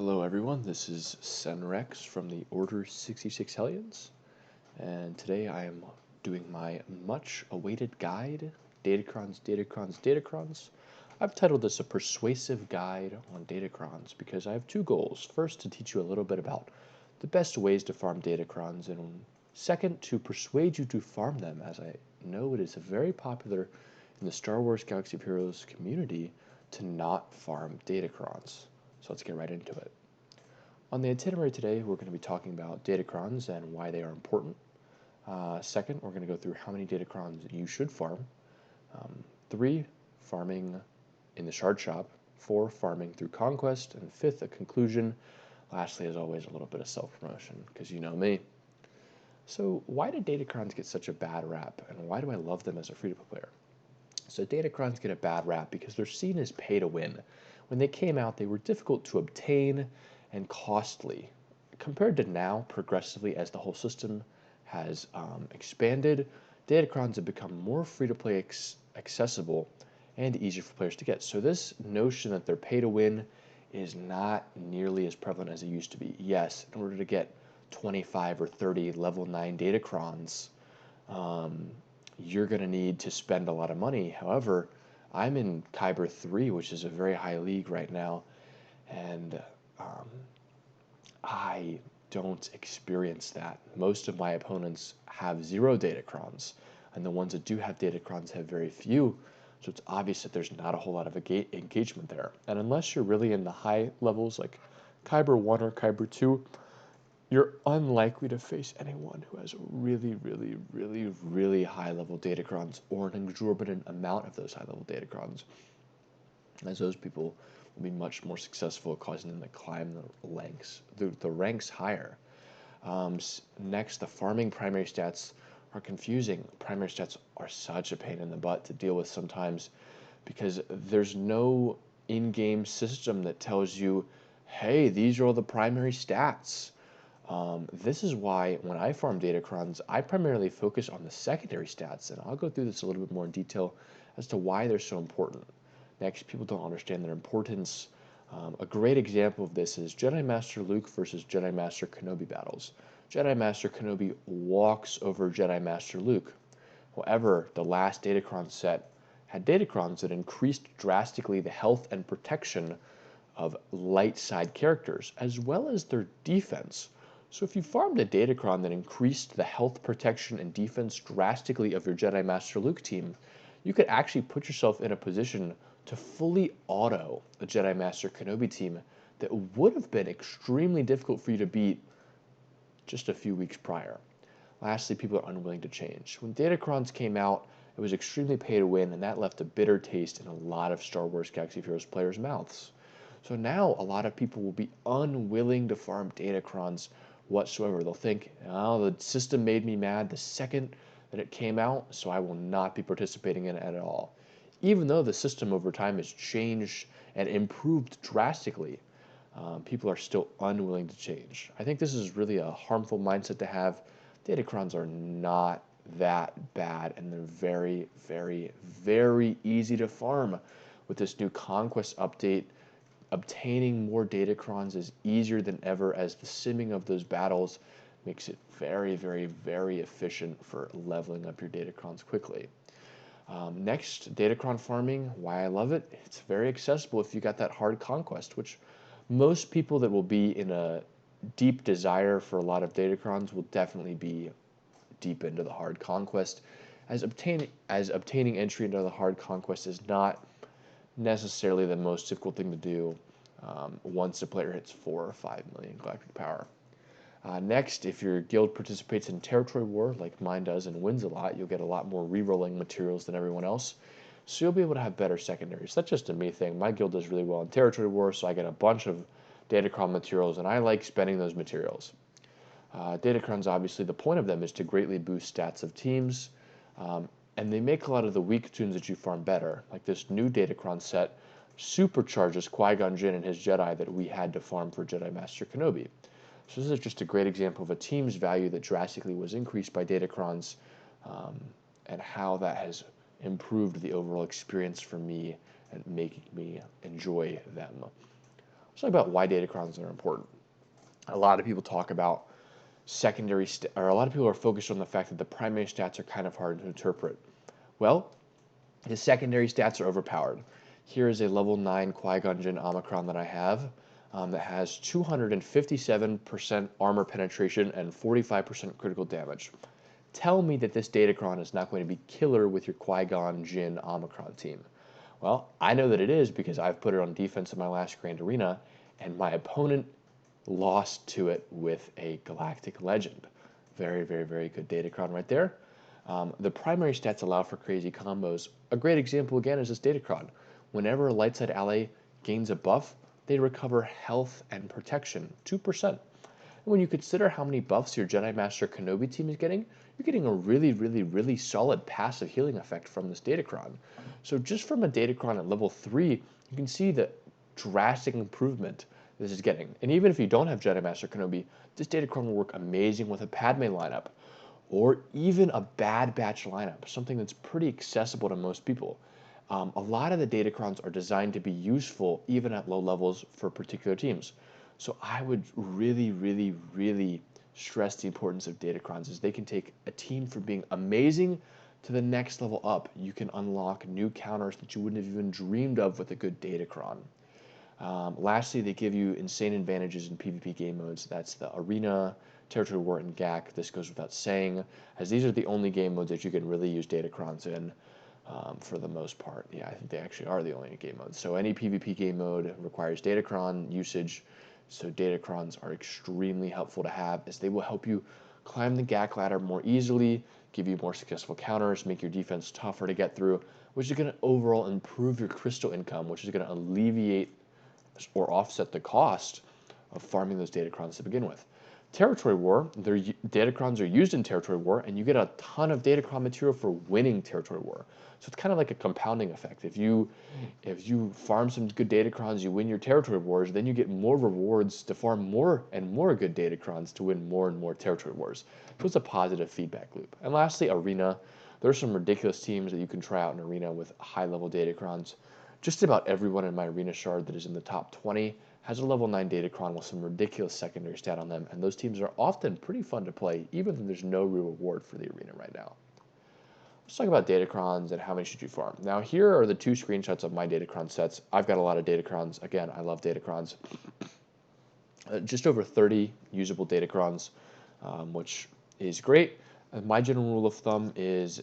Hello everyone, this is Senrex from the Order 66 Hellions, and today I am doing my much awaited guide, Datacrons. I've titled this a persuasive guide on Datacrons because I have two goals. First, to teach you a little bit about the best ways to farm Datacrons, and second, to persuade you to farm them, as I know it is very popular in the Star Wars Galaxy of Heroes community to not farm Datacrons. So let's get right into it. On the itinerary today, we're going to be talking about Datacrons and why they are important. Second, we're going to go through how many Datacrons you should farm. 3, farming in the Shard Shop. 4, farming through Conquest. And 5th, a conclusion. Lastly, as always, a little bit of self-promotion, because you know me. So why did Datacrons get such a bad rap, and why do I love them as a free-to-play player? So Datacrons get a bad rap because they're seen as pay to win. When they came out, they were difficult to obtain and costly. Compared to now, progressively, as the whole system has expanded, Datacrons have become more free-to-play accessible and easier for players to get. So this notion that they're pay to win is not nearly as prevalent as it used to be. Yes, in order to get 25 or 30 level 9 Datacrons, you're going to need to spend a lot of money. However, I'm in Kyber 3, which is a very high league right now, and I don't experience that. Most of my opponents have 0 Datacrons, and the ones that do have Datacrons have very few, so it's obvious that there's not a whole lot of engagement there. And unless you're really in the high levels like Kyber 1 or Kyber 2, you're unlikely to face anyone who has really high level Datacrons or an exorbitant amount of those high level Datacrons, as those people will be much more successful at causing them to climb the ranks higher. Next, the farming primary stats are confusing. Primary stats are such a pain in the butt to deal with sometimes because there's no in-game system that tells you, hey, these are all the primary stats. This is why when I farm Datacrons, I primarily focus on the secondary stats, and I'll go through this a little bit more in detail as to why they're so important. Next, people don't understand their importance. A great example of this is Jedi Master Luke versus Jedi Master Kenobi battles. Jedi Master Kenobi walks over Jedi Master Luke. However, the last Datacron set had Datacrons that increased drastically the health and protection of light side characters, as well as their defense. So if you farmed a Datacron that increased the health, protection, and defense drastically of your Jedi Master Luke team, you could actually put yourself in a position to fully auto a Jedi Master Kenobi team that would have been extremely difficult for you to beat just a few weeks prior. Lastly, people are unwilling to change. When Datacrons came out, it was extremely pay to win, and that left a bitter taste in a lot of Star Wars Galaxy of Heroes players' mouths. So now a lot of people will be unwilling to farm Datacrons whatsoever. They'll think, oh, the system made me mad the second that it came out, so I will not be participating in it at all. Even though the system over time has changed and improved drastically, people are still unwilling to change. I think this is really a harmful mindset to have. Datacrons are not that bad, and they're very easy to farm. With this new Conquest update, obtaining more Datacrons is easier than ever, as the simming of those battles makes it very efficient for leveling up your Datacrons quickly. Next, Datacron farming, why I love it, it's very accessible if you got that hard Conquest, which most people that will be in a deep desire for a lot of Datacrons will definitely be deep into the hard Conquest, as obtaining entry into the hard Conquest is not necessarily the most difficult thing to do once a player hits 4 or 5 million galactic power. Next, if your guild participates in Territory War, like mine does, and wins a lot, you'll get a lot more rerolling materials than everyone else, so you'll be able to have better secondaries. That's just a me thing. My guild does really well in Territory War, so I get a bunch of Datacron materials, and I like spending those materials. Datacrons, obviously, the point of them is to greatly boost stats of teams, and they make a lot of the weak tunes that you farm better. Like this new Datacron set supercharges Qui-Gon Jinn and his Jedi that we had to farm for Jedi Master Kenobi. So this is just a great example of a team's value that drastically was increased by Datacrons, and how that has improved the overall experience for me and making me enjoy them. Let's talk about why Datacrons are important. A lot of people talk about or a lot of people are focused on the fact that the primary stats are kind of hard to interpret. Well, the secondary stats are overpowered. Here is a level 9 Qui-Gon Jinn Omicron that I have that has 257% armor penetration and 45% critical damage. Tell me that this Datacron is not going to be killer with your Qui-Gon Jinn Omicron team. Well, I know that it is because I've put it on defense in my last Grand Arena, and my opponent lost to it with a Galactic Legend. Very, very, very good Datacron right there. The primary stats allow for crazy combos. A great example, again, is this Datacron. Whenever a light side ally gains a buff, they recover health and protection, 2%. And when you consider how many buffs your Jedi Master Kenobi team is getting, you're getting a really, really, really solid passive healing effect from this Datacron. So just from a Datacron at level 3, you can see the drastic improvement this is getting. And even if you don't have Jedi Master Kenobi, this Datacron will work amazing with a Padme lineup, or even a Bad Batch lineup, something that's pretty accessible to most people. A lot of the Datacrons are designed to be useful even at low levels for particular teams. So I would really, really, really stress the importance of Datacrons, as they can take a team from being amazing to the next level up. You can unlock new counters that you wouldn't have even dreamed of with a good Datacron. Lastly, they give you insane advantages in PvP game modes. That's the Arena, Territory War, and GAC. This goes without saying, as these are the only game modes that you can really use Datacrons in for the most part. Yeah, I think they actually are the only game modes. So any PvP game mode requires Datacron usage, so Datacrons are extremely helpful to have, as they will help you climb the GAC ladder more easily, give you more successful counters, make your defense tougher to get through, which is going to overall improve your crystal income, which is going to alleviate or offset the cost of farming those Datacrons to begin with. Territory War, Datacrons are used in Territory War, and you get a ton of Datacron material for winning Territory War. So it's kind of like a compounding effect. If you farm some good Datacrons, you win your Territory Wars, then you get more rewards to farm more and more good Datacrons to win more and more Territory Wars. So it's a positive feedback loop. And lastly, Arena. There's some ridiculous teams that you can try out in Arena with high-level Datacrons. Just about everyone in my Arena shard that is in the top 20 has a level 9 Datacron with some ridiculous secondary stat on them, and those teams are often pretty fun to play, even though there's no real reward for the Arena right now. Let's talk about Datacrons and how many should you farm. Now here are the 2 screenshots of my Datacron sets. I've got a lot of Datacrons. Again, I love Datacrons. Just over 30 usable Datacrons, which is great. My general rule of thumb is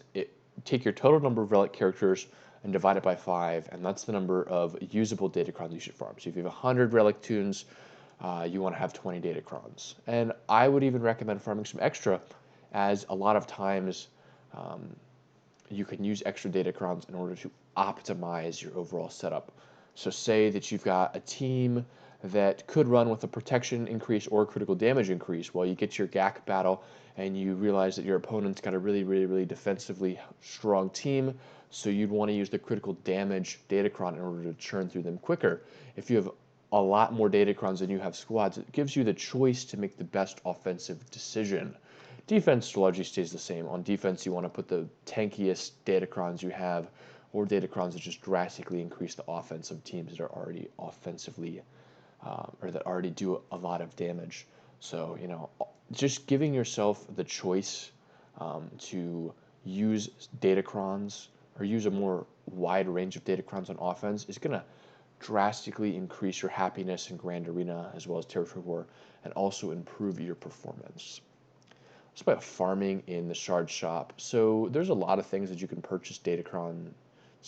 take your total number of relic characters and divide it by 5, and that's the number of usable Datacrons you should farm. So if you have 100 relic tunes, you want to have 20 Datacrons. And I would even recommend farming some extra, as a lot of times you can use extra Datacrons in order to optimize your overall setup. So say that you've got a team that could run with a protection increase or critical damage increase. Well, you get to your GAC battle and you realize that your opponent's got a really, really, really defensively strong team, so you'd want to use the critical damage Datacron in order to churn through them quicker. If you have a lot more Datacrons than you have squads, it gives you the choice to make the best offensive decision. Defense largely stays the same. On defense, you want to put the tankiest Datacrons you have, or Datacrons that just drastically increase the offense of teams that are already offensively, or that already do a lot of damage. So, just giving yourself the choice to use Datacrons or use a more wide range of Datacrons on offense is going to drastically increase your happiness in Grand Arena as well as Territory War, and also improve your performance. It's about farming in the Shard Shop. So there's a lot of things that you can purchase Datacrons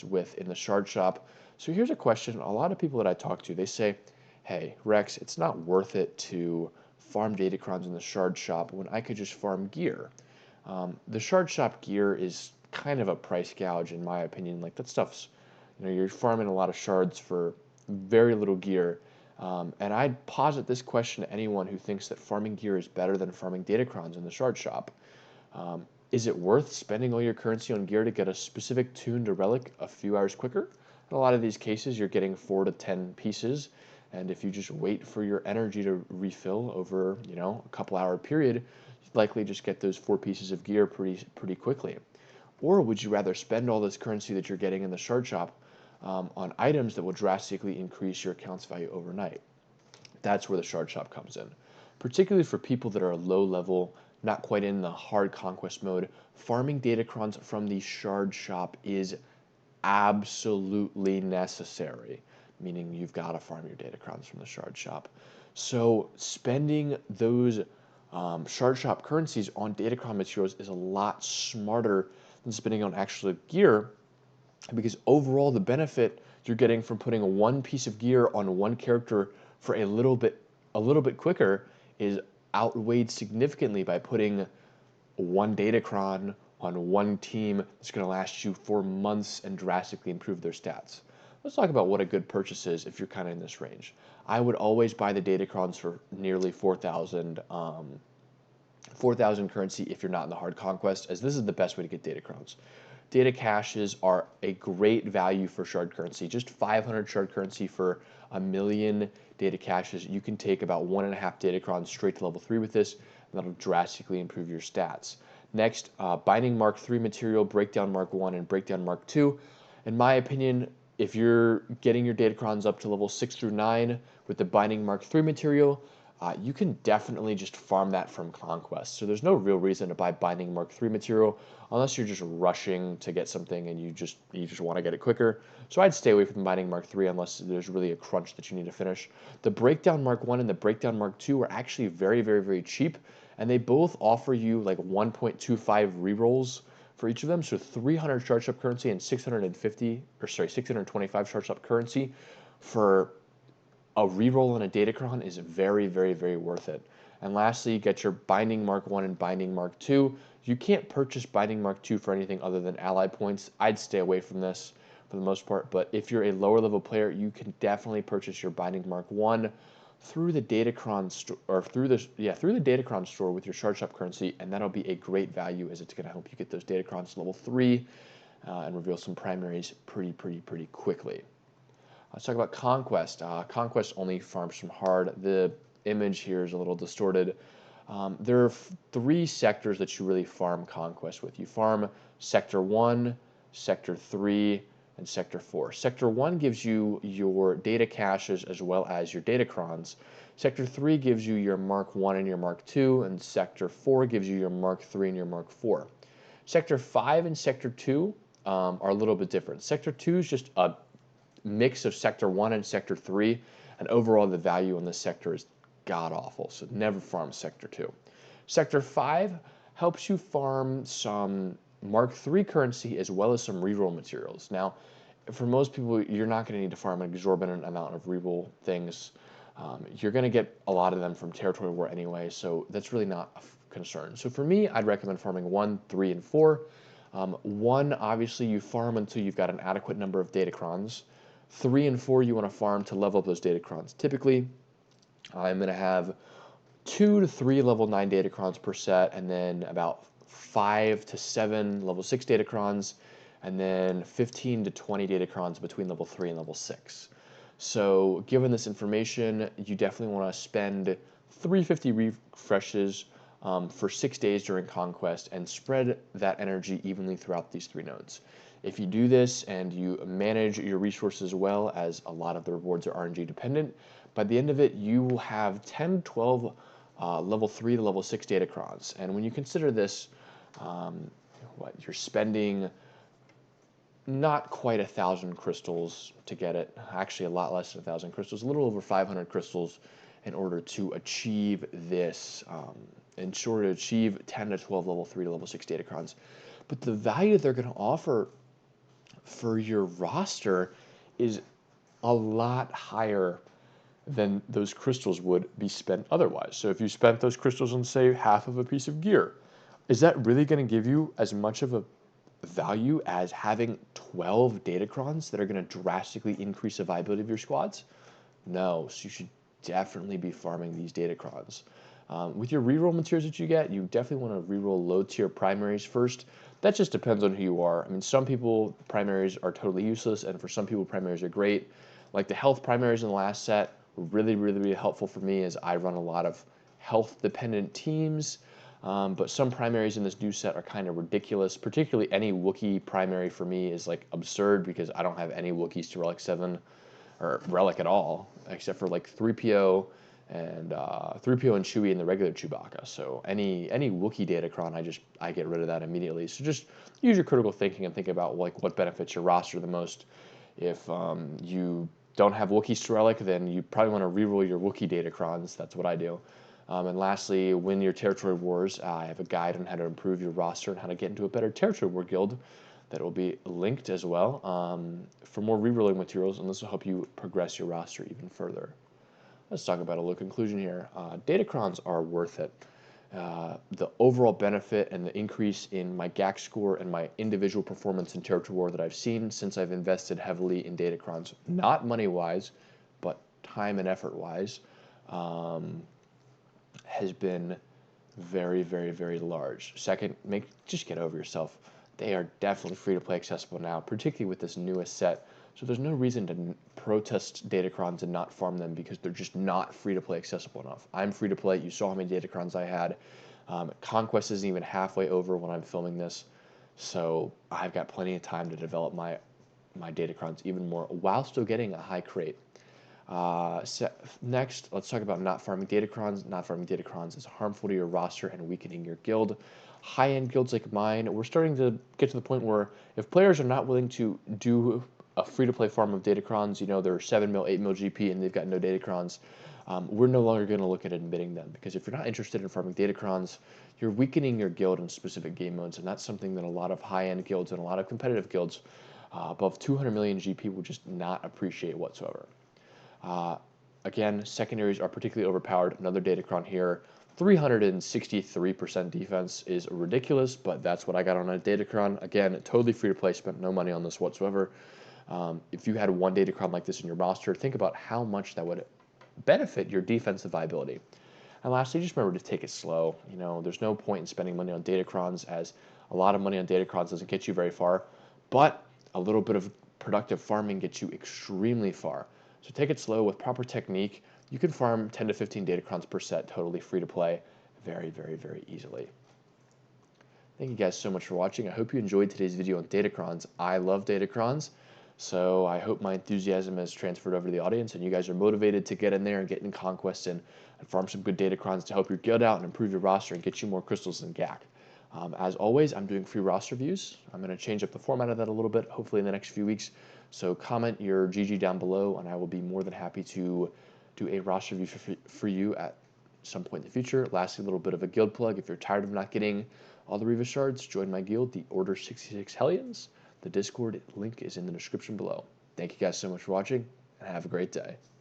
with in the Shard Shop. So here's a question. A lot of people that I talk to, they say, hey, Rex, it's not worth it to farm Datacrons in the Shard Shop when I could just farm gear. The Shard Shop gear is kind of a price gouge in my opinion. Like, that stuff's, you're farming a lot of shards for very little gear. And I'd posit this question to anyone who thinks that farming gear is better than farming Datacrons in the Shard Shop. Is it worth spending all your currency on gear to get a specific tune to relic a few hours quicker? In a lot of these cases, you're getting 4 to 10 pieces, and if you just wait for your energy to refill over, a couple hour period, you'd likely just get those 4 pieces of gear pretty quickly. Or would you rather spend all this currency that you're getting in the Shard Shop on items that will drastically increase your account's value overnight? That's where the shard shop comes in. Particularly for people that are low level, not quite in the hard conquest mode, farming Datacrons from the shard shop is absolutely necessary, meaning you've got to farm your Datacrons from the shard shop. So spending those shard shop currencies on Datacron materials is a lot smarter than spending on actual gear, because overall the benefit you're getting from putting one piece of gear on one character for a little bit quicker is outweighed significantly by putting one Datacron on one team that's going to last you for months and drastically improve their stats. Let's talk about what a good purchase is if you're kind of in this range. I would always buy the Datacrons for nearly 4,000 currency if you're not in the hard conquest, as this is the best way to get Datacrons. Data caches are a great value for shard currency. Just 500 shard currency for a million data caches. You can take about 1.5 Datacrons straight to level 3 with this, and that'll drastically improve your stats. Next, Binding Mark 3 material, Breakdown Mark 1, and Breakdown Mark 2. In my opinion, if you're getting your Datacrons up to level 6 through 9 with the Binding Mark 3 material, you can definitely just farm that from Conquest. So there's no real reason to buy Binding Mark 3 material unless you're just rushing to get something and you just want to get it quicker. So I'd stay away from Binding Mark 3 unless there's really a crunch that you need to finish. The Breakdown Mark 1 and the Breakdown Mark 2 are actually very, very, very cheap, and they both offer you like 1.25 rerolls for each of them. So 300 shard shop currency and 625 shard shop currency for a reroll on a Datacron is very, very, very worth it. And lastly, you get your Binding Mark 1 and Binding Mark 2. You can't purchase Binding Mark 2 for anything other than ally points. I'd stay away from this for the most part, but if you're a lower level player, you can definitely purchase your Binding Mark 1 through the Datacron store, or through the Datacron store with your shard shop currency, and that'll be a great value as it's going to help you get those Datacrons to level 3 and reveal some primaries pretty quickly. Let's talk about Conquest. Conquest only farms from hard. The image here is a little distorted. There are 3 sectors that you really farm Conquest with. You farm Sector 1, Sector 3, and Sector 4. Sector 1 gives you your data caches as well as your Datacrons. Sector 3 gives you your Mark 1 and your Mark 2, and Sector 4 gives you your Mark 3 and your Mark 4. Sector 5 and Sector 2 are a little bit different. Sector 2 is just a mix of Sector 1 and Sector 3, and overall the value in this sector is god-awful, so never farm Sector 2. Sector 5 helps you farm some Mark 3 currency as well as some reroll materials. Now, for most people, you're not going to need to farm an exorbitant amount of reroll things. You're going to get a lot of them from Territory War anyway, so that's really not a concern. So for me, I'd recommend farming 1, 3, and 4. 1, obviously, you farm until you've got an adequate number of Datacrons. 3 and 4, you want to farm to level up those Datacrons. Typically, I'm going to have 2 to 3 level 9 Datacrons per set, and then about 5 to 7 level 6 Datacrons, and then 15 to 20 Datacrons between level 3 and level 6. So given this information, you definitely want to spend 350 refreshes for 6 days during Conquest and spread that energy evenly throughout these 3 nodes. If you do this and you manage your resources well, as a lot of the rewards are RNG dependent, by the end of it, you will have 10, 12 level 3 to level 6 Datacrons. And when you consider this, you're spending not quite 1,000 crystals to get it, actually a lot less than 1,000 crystals, a little over 500 crystals in order to achieve this, in order to achieve 10 to 12 level 3 to level 6 Datacrons. But the value they're going to offer for your roster is a lot higher than those crystals would be spent otherwise. So if you spent those crystals on, say, half of a piece of gear, is that really going to give you as much of a value as having 12 Datacrons that are going to drastically increase the viability of your squads? No, so you should definitely be farming these Datacrons. With your reroll materials that you get, you definitely want to reroll low tier primaries first. That just depends on who you are. I mean, some people, primaries are totally useless, and for some people, primaries are great. Like the health primaries in the last set were really helpful for me, as I run a lot of health-dependent teams. But some primaries in this new set are kind of ridiculous. Particularly any Wookiee primary for me is like absurd, because I don't have any Wookiees to Relic 7 or Relic at all, except for like 3PO and 3PO and Chewie in the regular Chewbacca. So any Wookiee Datacron, I get rid of that immediately. So just use your critical thinking and think about like what benefits your roster the most. If you don't have Wookiee Strelic, then you probably want to reroll your Wookiee Datacrons. That's what I do. And lastly, win your territory wars. I have a guide on how to improve your roster and how to get into a better territory war guild that will be linked as well for more rerolling materials, and this will help you progress your roster even further. Let's talk about a little conclusion here. Datacrons are worth it. The overall benefit and the increase in my GAC score and my individual performance in Territory War that I've seen since I've invested heavily in Datacrons, not money-wise, but time and effort-wise, has been very, very, very large. Second, just get over yourself. They are definitely free-to-play accessible now, particularly with this newest set. So there's no reason to protest Datacrons and not farm them because they're just not free-to-play accessible enough. I'm free-to-play. You saw how many Datacrons I had. Conquest isn't even halfway over when I'm filming this. So I've got plenty of time to develop my Datacrons even more while still getting a high crate. Next, let's talk about not farming Datacrons. Not farming Datacrons is harmful to your roster and weakening your guild. High-end guilds like mine, we're starting to get to the point where if players are not willing to do a free-to-play farm of Datacrons, they're 7 mil, 8 mil GP, and they've got no Datacrons, we're no longer going to look at admitting them, because if you're not interested in farming Datacrons, you're weakening your guild in specific game modes, and that's something that a lot of high-end guilds and a lot of competitive guilds above 200 million GP will just not appreciate whatsoever. Again, secondaries are particularly overpowered. Another Datacron here. 363% defense is ridiculous, but that's what I got on a Datacron. Again, totally free to play, spent no money on this whatsoever. If you had one Datacron like this in your roster, think about how much that would benefit your defensive viability. And lastly, just remember to take it slow. There's no point in spending money on Datacrons, as a lot of money on Datacrons doesn't get you very far, but a little bit of productive farming gets you extremely far. So take it slow with proper technique. You can farm 10 to 15 Datacrons per set, totally free to play, very, very, very easily. Thank you guys so much for watching. I hope you enjoyed today's video on Datacrons. I love Datacrons, so I hope my enthusiasm has transferred over to the audience and you guys are motivated to get in there and get in Conquest and farm some good Datacrons to help your guild out and improve your roster and get you more crystals and GAC. As always, I'm doing free roster reviews. I'm going to change up the format of that a little bit, hopefully in the next few weeks. So comment your GG down below, and I will be more than happy to do a roster review for you at some point in the future. Lastly, a little bit of a guild plug. If you're tired of not getting all the Reva shards, join my guild, the Order 66 Hellions. The Discord link is in the description below. Thank you guys so much for watching, and have a great day.